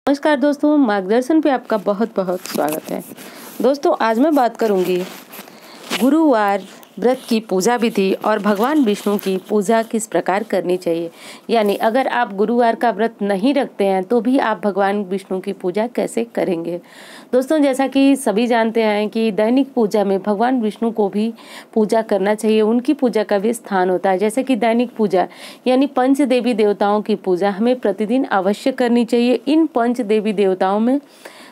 नमस्कार दोस्तों, मार्गदर्शन पे आपका बहुत बहुत स्वागत है। दोस्तों आज मैं बात करूंगी गुरुवार व्रत की पूजा विधि और भगवान विष्णु की पूजा किस प्रकार करनी चाहिए। यानी अगर आप गुरुवार का व्रत नहीं रखते हैं तो भी आप भगवान विष्णु की पूजा कैसे करेंगे। दोस्तों जैसा कि सभी जानते हैं कि दैनिक पूजा में भगवान विष्णु को भी पूजा करना चाहिए, उनकी पूजा का भी स्थान होता है। जैसे कि दैनिक पूजा यानी पंच देवी देवताओं की पूजा हमें प्रतिदिन अवश्य करनी चाहिए। इन पंच देवी देवताओं में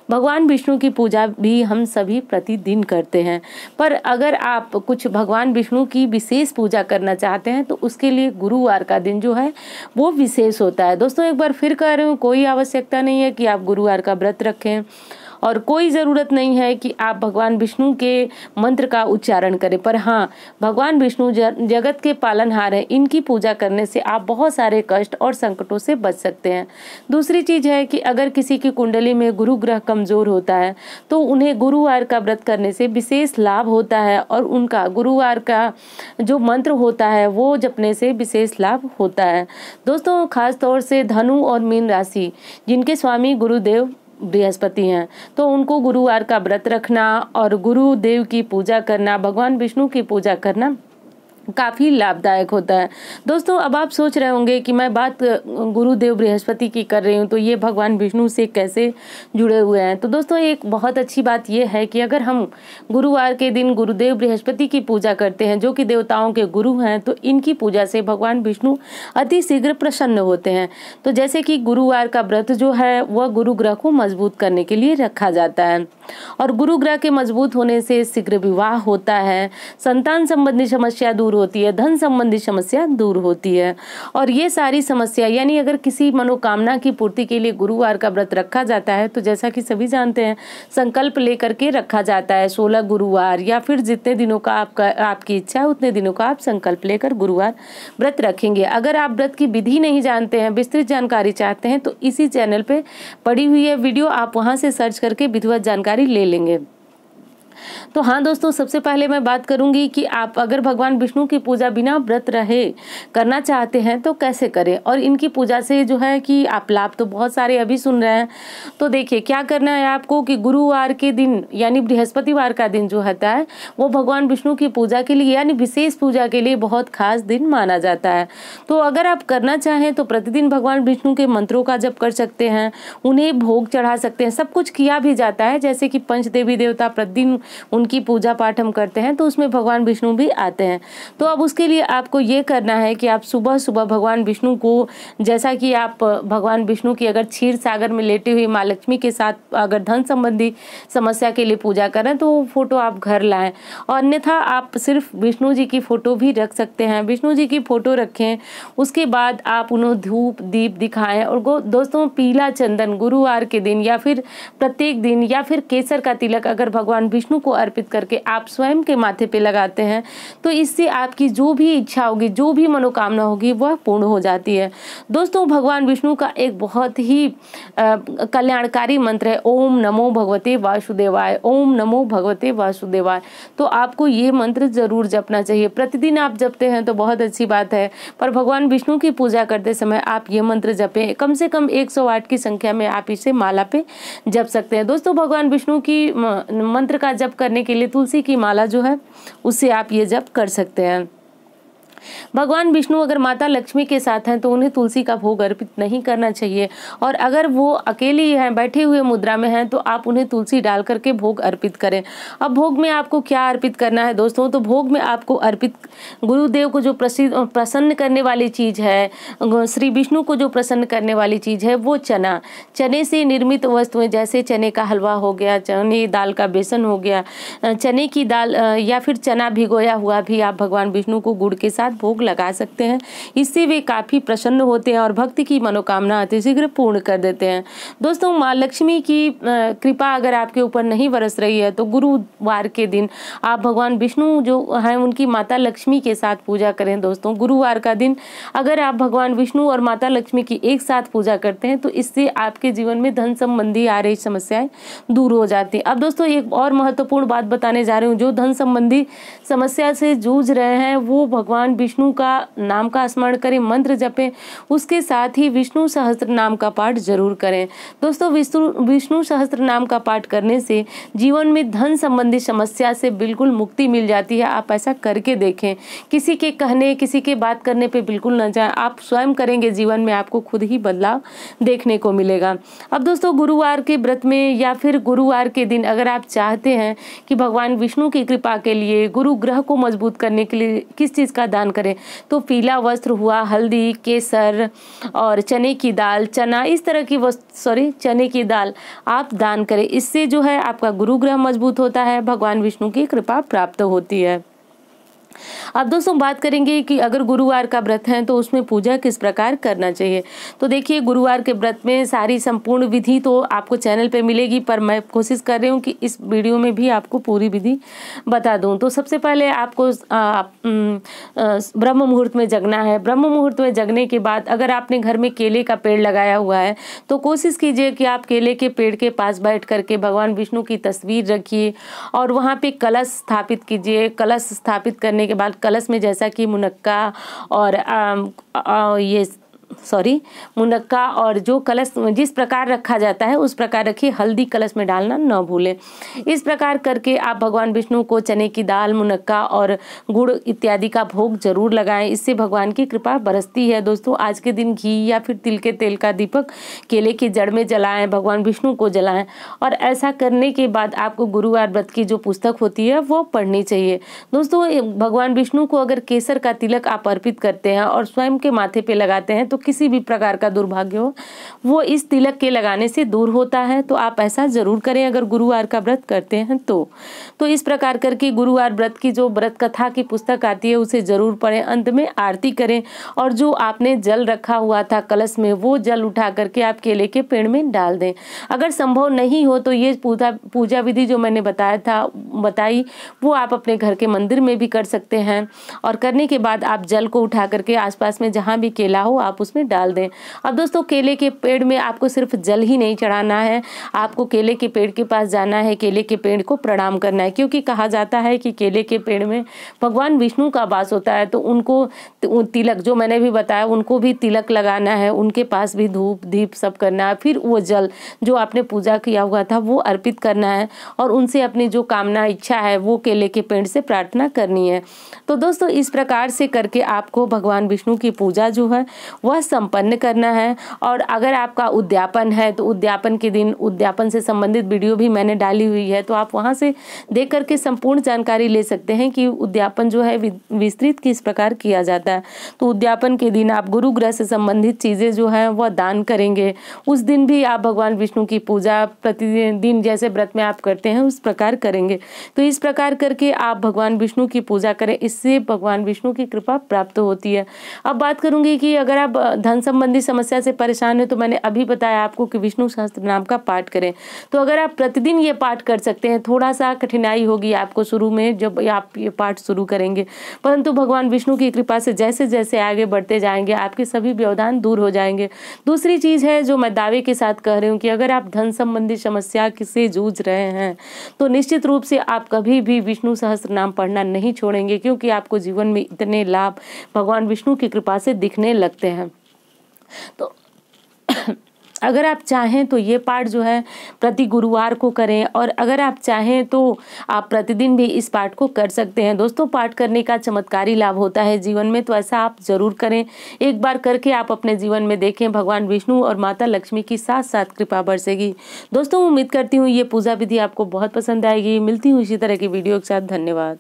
भगवान विष्णु की पूजा भी हम सभी प्रतिदिन करते हैं, पर अगर आप कुछ भगवान विष्णु की विशेष पूजा करना चाहते हैं तो उसके लिए गुरुवार का दिन जो है वो विशेष होता है। दोस्तों एक बार फिर कह रही हूँ, कोई आवश्यकता नहीं है कि आप गुरुवार का व्रत रखें और कोई ज़रूरत नहीं है कि आप भगवान विष्णु के मंत्र का उच्चारण करें, पर हाँ भगवान विष्णु जगत के पालनहार हैं, इनकी पूजा करने से आप बहुत सारे कष्ट और संकटों से बच सकते हैं। दूसरी चीज़ है कि अगर किसी की कुंडली में गुरु ग्रह कमज़ोर होता है तो उन्हें गुरुवार का व्रत करने से विशेष लाभ होता है और उनका गुरुवार का जो मंत्र होता है वो जपने से विशेष लाभ होता है। दोस्तों खास तौर से धनु और मीन राशि जिनके स्वामी गुरुदेव बृहस्पति हैं तो उनको गुरुवार का व्रत रखना और गुरुदेव की पूजा करना, भगवान विष्णु की पूजा करना काफ़ी लाभदायक होता है। दोस्तों अब आप सोच रहे होंगे कि मैं बात गुरुदेव बृहस्पति की कर रही हूँ तो ये भगवान विष्णु से कैसे जुड़े हुए हैं। तो दोस्तों एक बहुत अच्छी बात ये है कि अगर हम गुरुवार के दिन गुरुदेव बृहस्पति की पूजा करते हैं जो कि देवताओं के गुरु हैं, तो इनकी पूजा से भगवान विष्णु अति शीघ्र प्रसन्न होते हैं। तो जैसे कि गुरुवार का व्रत जो है वह गुरु ग्रह को मजबूत करने के लिए रखा जाता है और गुरु ग्रह के मजबूत होने से शीघ्र विवाह होता है, संतान संबंधी समस्या दूर होती है, धन संबंधी समस्या दूर होती है। और ये सारी समस्या यानी अगर किसी मनोकामना की पूर्ति के लिए गुरुवार का व्रत रखा जाता है तो जैसा कि सभी जानते हैं संकल्प लेकर के रखा जाता है। 16 गुरुवार या फिर जितने दिनों का आपकी इच्छा है उतने दिनों का आप संकल्प लेकर गुरुवार व्रत रखेंगे। अगर आप व्रत की विधि नहीं जानते हैं, विस्तृत जानकारी चाहते हैं तो इसी चैनल पे पड़ी हुई है वीडियो, आप वहां से सर्च करके विधिवत जानकारी ले लेंगे। तो हाँ दोस्तों सबसे पहले मैं बात करूंगी कि आप अगर भगवान विष्णु की पूजा बिना व्रत रहे करना चाहते हैं तो कैसे करें और इनकी पूजा से जो है कि आप लाभ तो बहुत सारे अभी सुन रहे हैं। तो देखिए क्या करना है आपको कि गुरुवार के दिन यानी बृहस्पतिवार का दिन जो होता है वो भगवान विष्णु की पूजा के लिए यानी विशेष पूजा के लिए बहुत खास दिन माना जाता है। तो अगर आप करना चाहें तो प्रतिदिन भगवान विष्णु के मंत्रों का जप कर सकते हैं, उन्हें भोग चढ़ा सकते हैं, सब कुछ किया भी जाता है। जैसे कि पंच देवी देवता प्रतिदिन उनकी पूजा पाठ हम करते हैं तो उसमें भगवान विष्णु भी आते हैं। तो अब उसके लिए आपको ये करना है कि आप सुबह सुबह भगवान विष्णु को, जैसा कि आप भगवान विष्णु की अगर क्षीर सागर में लेटी हुई माँ लक्ष्मी के साथ अगर धन संबंधी समस्या के लिए पूजा करें तो वो फोटो आप घर लाएं और अन्यथा आप सिर्फ विष्णु जी की फोटो भी रख सकते हैं। विष्णु जी की फोटो रखें, उसके बाद आप उन्हें धूप दीप दिखाएं और दोस्तों पीला चंदन गुरुवार के दिन या फिर प्रत्येक दिन या फिर केसर का तिलक अगर भगवान विष्णु को अर्पित करके आप स्वयं के माथे पे लगाते हैं तो इससे आपकी जो भी इच्छा होगी, जो भी मनोकामना होगी वह पूर्ण हो जाती है। दोस्तों भगवान विष्णु का एक बहुत ही कल्याणकारी मंत्र है, ओम नमो भगवते वासुदेवाय, ओम नमो भगवते वासुदेवाय। तो आपको ये मंत्र जरूर जपना चाहिए। प्रतिदिन आप जपते हैं तो बहुत अच्छी बात है, पर भगवान विष्णु की पूजा करते समय आप ये मंत्र जपें। कम से कम 108 की संख्या में आप इसे माला पे जप सकते हैं। दोस्तों भगवान विष्णु की मंत्र का जप करने के लिए तुलसी की माला जो है उससे आप ये जप कर सकते हैं। भगवान विष्णु अगर माता लक्ष्मी के साथ हैं तो उन्हें तुलसी का भोग अर्पित नहीं करना चाहिए और अगर वो अकेली हैं, बैठे हुए मुद्रा में हैं तो आप उन्हें तुलसी डाल करके भोग अर्पित करें। अब भोग में आपको क्या अर्पित करना है दोस्तों, तो भोग में आपको अर्पित गुरुदेव को जो प्रसन्न करने वाली चीज़ है, श्री विष्णु को जो प्रसन्न करने वाली चीज़ है वो चने से निर्मित वस्तुएं जैसे चने का हलवा हो गया, चने दाल का बेसन हो गया, चने की दाल या फिर चना भिगोया हुआ भी आप भगवान विष्णु को गुड़ के साथ भोग लगा सकते हैं। इससे वे काफ़ी प्रसन्न होते हैं और भक्ति की मनोकामना अतिशीघ्र पूर्ण कर देते हैं। दोस्तों माँ लक्ष्मी की कृपा अगर आपके ऊपर नहीं बरस रही है तो गुरुवार के दिन आप भगवान विष्णु जो हैं उनकी माता लक्ष्मी के साथ पूजा करें। दोस्तों गुरुवार का दिन अगर आप भगवान विष्णु और माता लक्ष्मी की एक साथ पूजा करते हैं तो इससे आपके जीवन में धन संबंधी आ रही समस्याएं दूर हो जाती हैं। अब दोस्तों एक और महत्वपूर्ण बात बताने जा रही हूँ, जो धन संबंधी समस्या से जूझ रहे हैं वो भगवान विष्णु का नाम का स्मरण करें, मंत्र जपें, उसके साथ ही विष्णु सहस्त्र नाम का पाठ जरूर करें। दोस्तों विष्णु सहस्त्र नाम का पाठ करने से जीवन में धन संबंधी समस्या से बिल्कुल मुक्ति मिल जाती है। आप ऐसा करके देखें, किसी के कहने किसी के बात करने पे बिल्कुल न जाएं, आप स्वयं करेंगे, जीवन में आपको खुद ही बदलाव देखने को मिलेगा। अब दोस्तों गुरुवार के व्रत में या फिर गुरुवार के दिन अगर आप चाहते हैं कि भगवान विष्णु की कृपा के लिए, गुरु ग्रह को मजबूत करने के लिए किस चीज़ का दान करें, तो पीला वस्त्र हुआ, हल्दी, केसर और चने की दाल, चना, इस तरह की चने की दाल आप दान करें। इससे जो है आपका गुरु ग्रह मजबूत होता है, भगवान विष्णु की कृपा प्राप्त होती है। अब दोस्तों बात करेंगे कि अगर गुरुवार का व्रत है तो उसमें पूजा किस प्रकार करना चाहिए। तो देखिए गुरुवार के व्रत में सारी संपूर्ण विधि तो आपको चैनल पे मिलेगी, पर मैं कोशिश कर रही हूँ कि इस वीडियो में भी आपको पूरी विधि बता दूँ। तो सबसे पहले आपको ब्रह्म मुहूर्त में जगना है। ब्रह्म मुहूर्त में जगने के बाद अगर आपने घर में केले का पेड़ लगाया हुआ है तो कोशिश कीजिए कि आप केले के पेड़ के पास बैठ करके भगवान विष्णु की तस्वीर रखिए और वहाँ पे कलश स्थापित कीजिए। कलश स्थापित करने के बाद कलश में जैसा कि मुनक्का और मुनक्का और जो कलश जिस प्रकार रखा जाता है उस प्रकार रखिए। हल्दी कलश में डालना न भूलें। इस प्रकार करके आप भगवान विष्णु को चने की दाल, मुनक्का और गुड़ इत्यादि का भोग जरूर लगाएं। इससे भगवान की कृपा बरसती है। दोस्तों आज के दिन घी या फिर तिल के तेल का दीपक केले की जड़ में जलाएं, भगवान विष्णु को जलाएं। और ऐसा करने के बाद आपको गुरुवार व्रत की जो पुस्तक होती है वो पढ़नी चाहिए। दोस्तों भगवान विष्णु को अगर केसर का तिलक आप अर्पित करते हैं और स्वयं के माथे पे लगाते हैं तो किसी भी प्रकार का दुर्भाग्य हो वो इस तिलक के लगाने से दूर होता है। तो आप ऐसा जरूर करें अगर गुरुवार का व्रत करते हैं तो इस प्रकार करके गुरुवार व्रत की जो व्रत कथा की पुस्तक आती है उसे जरूर पढ़ें। अंत में आरती करें और जो आपने जल रखा हुआ था कलश में वो जल उठा करके आप केले के पेड़ में डाल दें। अगर संभव नहीं हो तो ये पूजा विधि जो मैंने बताई वो आप अपने घर के मंदिर में भी कर सकते हैं। और करने के बाद आप जल को उठा करके आसपास में जहाँ भी केला हो आप उसमें डाल दें। अब दोस्तों केले के पेड़ में आपको सिर्फ जल ही नहीं चढ़ाना है, आपको केले के पेड़ के पास जाना है, केले के पेड़ को प्रणाम करना है। क्योंकि कहा जाता है कि केले के पेड़ में भगवान विष्णु का वास होता है। तो उनको तिलक जो मैंने भी बताया उनको भी तिलक लगाना है, उनके पास भी धूप दीप सब करना है। फिर वो जल जो आपने पूजा किया हुआ था वो अर्पित करना है और उनसे अपनी जो कामना इच्छा है वो केले के पेड़ से प्रार्थना करनी है। तो दोस्तों इस प्रकार से करके आपको भगवान विष्णु की पूजा जो है वह संपन्न करना है। और अगर आपका उद्यापन है तो उद्यापन के दिन उद्यापन से संबंधित वीडियो भी मैंने डाली हुई है, तो आप वहां से देख करके संपूर्ण जानकारी ले सकते हैं कि उद्यापन जो है विस्तृत किस प्रकार किया जाता है। तो उद्यापन के दिन आप गुरु ग्रह से संबंधित चीजें जो है वह दान करेंगे। उस दिन भी आप भगवान विष्णु की पूजा प्रतिदिन जैसे व्रत में आप करते हैं उस प्रकार करेंगे। तो इस प्रकार करके आप भगवान विष्णु की पूजा करें, इससे भगवान विष्णु की कृपा प्राप्त होती है। अब बात करूंगी कि अगर आप धन संबंधी समस्या से परेशान है तो मैंने अभी बताया आपको कि विष्णु सहस्त्र नाम का पाठ करें। तो अगर आप प्रतिदिन ये पाठ कर सकते हैं, थोड़ा सा कठिनाई होगी आपको शुरू में जब आप ये पाठ शुरू करेंगे, परंतु भगवान विष्णु की कृपा से जैसे जैसे आगे बढ़ते जाएंगे आपके सभी व्यवधान दूर हो जाएंगे। दूसरी चीज है जो मैं दावे के साथ कह रही हूँ कि अगर आप धन संबंधी समस्या से जूझ रहे हैं तो निश्चित रूप से आप कभी भी विष्णु सहस्त्र नाम पढ़ना नहीं छोड़ेंगे, क्योंकि आपको जीवन में इतने लाभ भगवान विष्णु की कृपा से दिखने लगते हैं। तो अगर आप चाहें तो ये पाठ जो है प्रति गुरुवार को करें, और अगर आप चाहें तो आप प्रतिदिन भी इस पाठ को कर सकते हैं। दोस्तों पाठ करने का चमत्कारी लाभ होता है जीवन में, तो ऐसा आप जरूर करें। एक बार करके आप अपने जीवन में देखें, भगवान विष्णु और माता लक्ष्मी की साथ साथ कृपा बरसेगी। दोस्तों उम्मीद करती हूँ ये पूजा विधि आपको बहुत पसंद आएगी। मिलती हूँ इसी तरह की वीडियो के साथ। धन्यवाद।